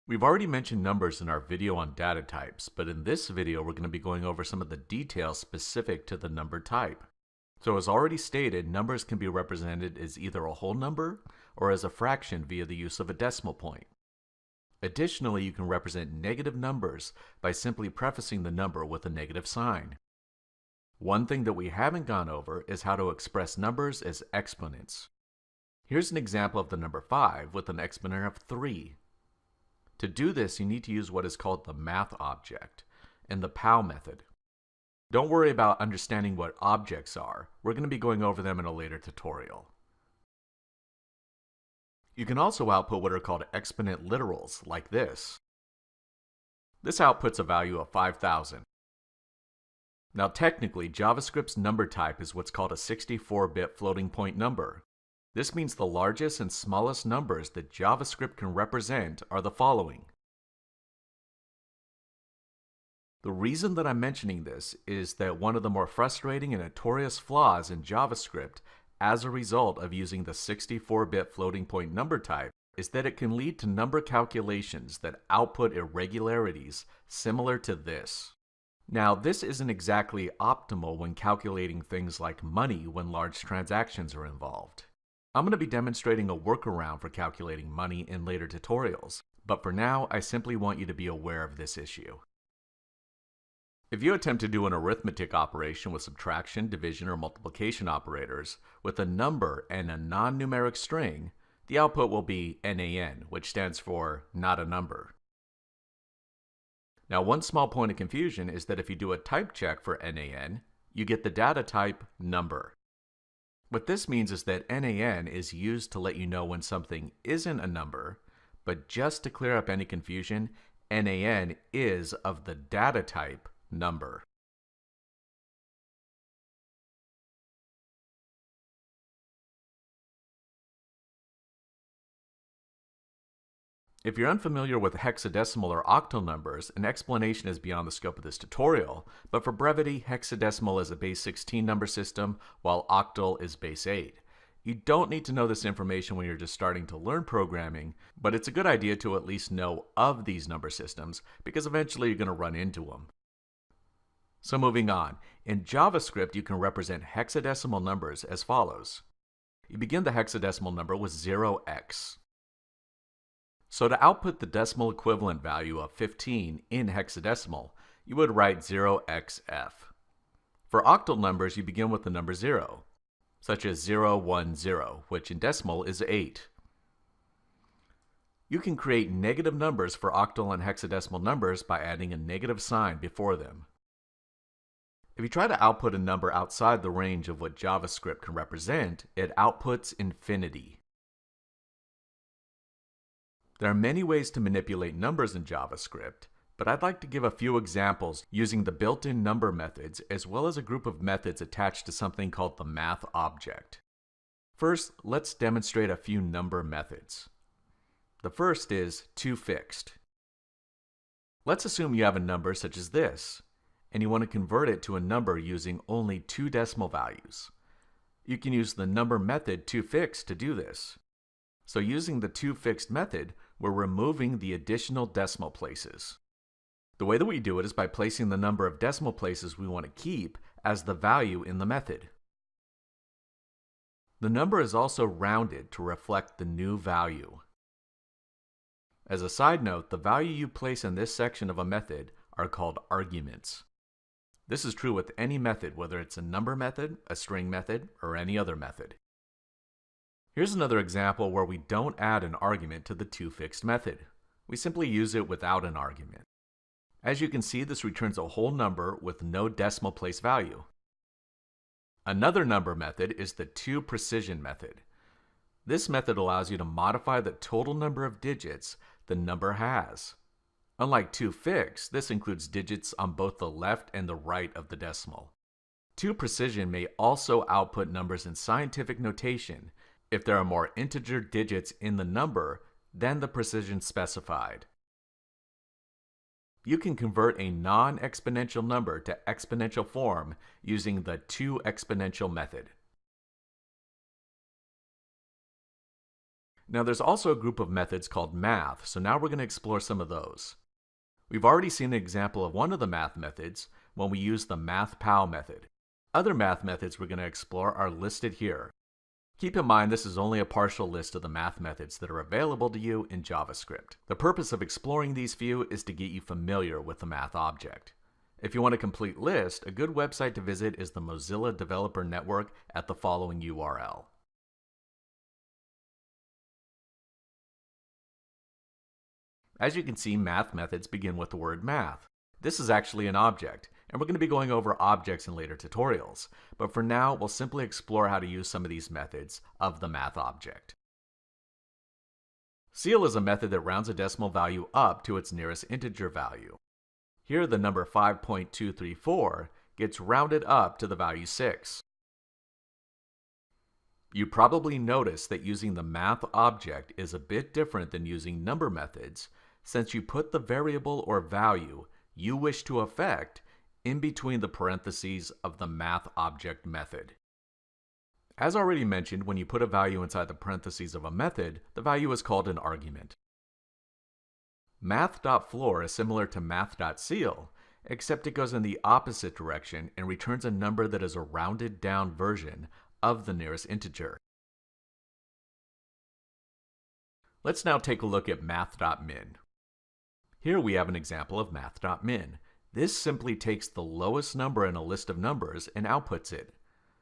We've already mentioned numbers in our video on data types, but in this video we're going to be going over some of the details specific to the number type. So as already stated, numbers can be represented as either a whole number or as a fraction via the use of a decimal point. Additionally, you can represent negative numbers by simply prefacing the number with a negative sign. One thing that we haven't gone over is how to express numbers as exponents. Here's an example of the number 5 with an exponent of 3. To do this, you need to use what is called the math object and the POW method. Don't worry about understanding what objects are. We're going to be going over them in a later tutorial. You can also output what are called exponent literals, like this. This outputs a value of 5,000. Now technically, JavaScript's number type is what's called a 64-bit floating point number. This means the largest and smallest numbers that JavaScript can represent are the following. The reason that I'm mentioning this is that one of the more frustrating and notorious flaws in JavaScript as a result of using the 64-bit floating point number type is that it can lead to number calculations that output irregularities similar to this. Now, this isn't exactly optimal when calculating things like money when large transactions are involved. I'm going to be demonstrating a workaround for calculating money in later tutorials, but for now, I simply want you to be aware of this issue. If you attempt to do an arithmetic operation with subtraction, division, or multiplication operators with a number and a non-numeric string, the output will be NaN, which stands for not a number. Now, one small point of confusion is that if you do a type check for NaN, you get the data type number. What this means is that NaN is used to let you know when something isn't a number, but just to clear up any confusion, NaN is of the data type number. If you're unfamiliar with hexadecimal or octal numbers, an explanation is beyond the scope of this tutorial, but for brevity, hexadecimal is a base 16 number system, while octal is base 8. You don't need to know this information when you're just starting to learn programming, but it's a good idea to at least know of these number systems, because eventually you're going to run into them. So moving on, in JavaScript you can represent hexadecimal numbers as follows. You begin the hexadecimal number with 0x. So to output the decimal equivalent value of 15 in hexadecimal, you would write 0xf. For octal numbers, you begin with the number 0, such as 010, which in decimal is 8. You can create negative numbers for octal and hexadecimal numbers by adding a negative sign before them. If you try to output a number outside the range of what JavaScript can represent, it outputs infinity. There are many ways to manipulate numbers in JavaScript, but I'd like to give a few examples using the built-in number methods as well as a group of methods attached to something called the math object. First, let's demonstrate a few number methods. The first is toFixed. Let's assume you have a number such as this, and you want to convert it to a number using only 2 decimal values. You can use the number method toFixed to do this. So using the toFixed method, we're removing the additional decimal places. The way that we do it is by placing the number of decimal places we want to keep as the value in the method. The number is also rounded to reflect the new value. As a side note, the value you place in this section of a method are called arguments. This is true with any method, whether it's a number method, a string method, or any other method. Here's another example where we don't add an argument to the toFixed method. We simply use it without an argument. As you can see, this returns a whole number with no decimal place value. Another number method is the toPrecision method. This method allows you to modify the total number of digits the number has. Unlike toFixed, this includes digits on both the left and the right of the decimal. toPrecision may also output numbers in scientific notation if there are more integer digits in the number than the precision specified. You can convert a non-exponential number to exponential form using the toExponential method. Now there's also a group of methods called math, so now we're going to explore some of those. We've already seen an example of one of the math methods when we use the mathpal method. Other math methods we're going to explore are listed here. Keep in mind this is only a partial list of the math methods that are available to you in JavaScript. The purpose of exploring these few is to get you familiar with the math object. If you want a complete list, a good website to visit is the Mozilla Developer Network at the following URL. As you can see, math methods begin with the word math. This is actually an object, and we're going to be going over objects in later tutorials, but for now we'll simply explore how to use some of these methods of the math object. Ceil is a method that rounds a decimal value up to its nearest integer value. Here the number 5.234 gets rounded up to the value 6. You probably noticed that using the math object is a bit different than using number methods, since you put the variable or value you wish to affect in between the parentheses of the math object method. As already mentioned, when you put a value inside the parentheses of a method, the value is called an argument. Math.floor is similar to math.ceil, except it goes in the opposite direction and returns a number that is a rounded down version of the nearest integer. Let's now take a look at math.min. Here we have an example of math.min. This simply takes the lowest number in a list of numbers and outputs it.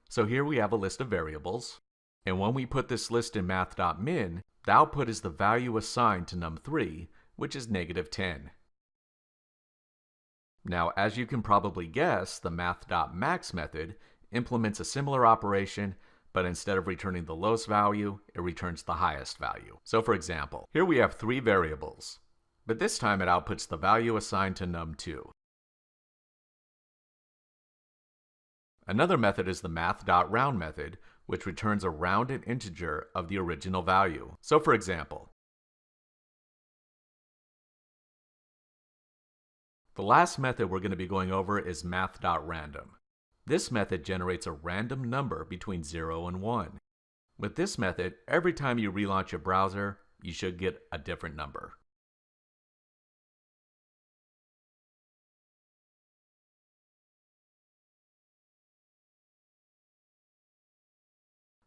So here we have a list of variables, and when we put this list in math.min, the output is the value assigned to num3, which is -10. Now, as you can probably guess, the math.max method implements a similar operation, but instead of returning the lowest value, it returns the highest value. So for example, here we have 3 variables, but this time it outputs the value assigned to num2. Another method is the math.round method, which returns a rounded integer of the original value. So for example, the last method we're going to be going over is math.random. This method generates a random number between 0 and 1. With this method, every time you relaunch your browser, you should get a different number.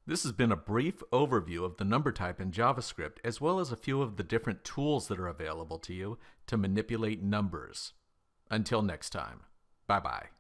This has been a brief overview of the number type in JavaScript, as well as a few of the different tools that are available to you to manipulate numbers. Until next time, bye-bye.